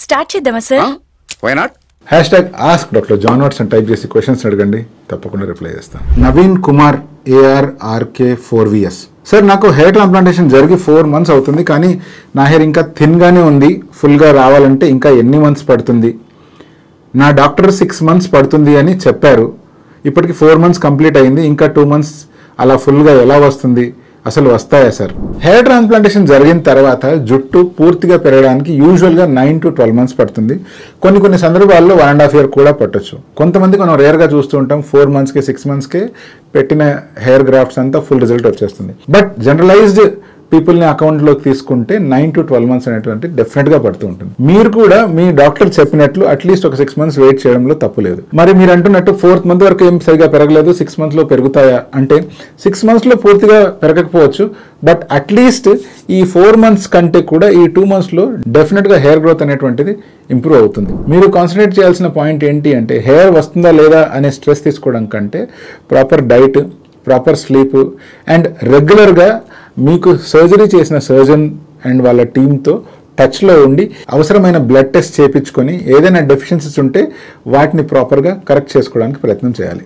Start చేద్దామా sir? Why not? #AskDrJohn Watson type చేసి questions అడగండి, తప్పకుండా రిప్లై చేస్తాను. నవీన్ కుమార్ ARRK4VS. సార్, నాకు హెయిర్ ట్రాన్స్ప్లాంటేషన్ జరిగి 4 months అవుతుంది, కానీ నా హెయిర్ ఇంకా థిన్గానే ఉంది. ఫుల్గా రావాలంటే ఇంకా ఎన్ని మంత్స్ పడుతుంది? నా డాక్టర్ 6 months పడుతుంది అని చెప్పారు. ఇప్పటికి 4 months కంప్లీట్ అయింది. ఇంకా 2 months అలా ఫుల్గా ఎలా వస్తుంది? అసలు వస్తాయా సార్? హెయిర్ ట్రాన్స్ప్లాంటేషన్ జరిగిన తర్వాత జుట్టు పూర్తిగా పెరగడానికి యూజువల్గా 9 to 12 months పడుతుంది. కొన్ని సందర్భాల్లో 1.5 year కూడా పట్టొచ్చు. కొంతమంది మనం రేర్గా చూస్తూ ఉంటాం 4 monthsకి 6 monthsకే పెట్టిన హెయిర్ గ్రాఫ్ట్స్ అంతా ఫుల్ రిజల్ట్ వచ్చేస్తుంది. బట్ జనరలైజ్డ్ పీపుల్ని అకౌంట్లోకి తీసుకుంటే 9 to 12 months అనేటువంటి డెఫినెట్గా పడుతూ ఉంటుంది. మీరు కూడా మీ డాక్టర్ చెప్పినట్లు అట్లీస్ట్ ఒక 6 months వెయిట్ చేయడంలో తప్పు లేదు. మరి మీరు అంటున్నట్టు 4th month వరకు ఏం సరిగా పెరగలేదు, 6 monthsలో పెరుగుతాయా అంటే 6 monthsలో పూర్తిగా పెరగకపోవచ్చు. బట్ అట్లీస్ట్ ఈ 4 months కంటే కూడా ఈ 2 monthsలో డెఫినెట్గా హెయిర్ గ్రోత్ అనేటువంటిది ఇంప్రూవ్ అవుతుంది. మీరు కాన్సన్ట్రేట్ చేయాల్సిన పాయింట్ ఏంటి అంటే హెయిర్ వస్తుందా లేదా అనే స్ట్రెస్ తీసుకోవడం కంటే proper diet, proper sleep and రెగ్యులర్గా మీకు సర్జరీ చేసిన సర్జన్ అండ్ వాళ్ళ టీంతో టచ్లో ఉండి అవసరమైన బ్లడ్ టెస్ట్ చేయించుకొని ఏదైనా డెఫిషియన్సీస్ ఉంటే వాటిని ప్రాపర్గా కరెక్ట్ చేసుకోవడానికి ప్రయత్నం చేయాలి.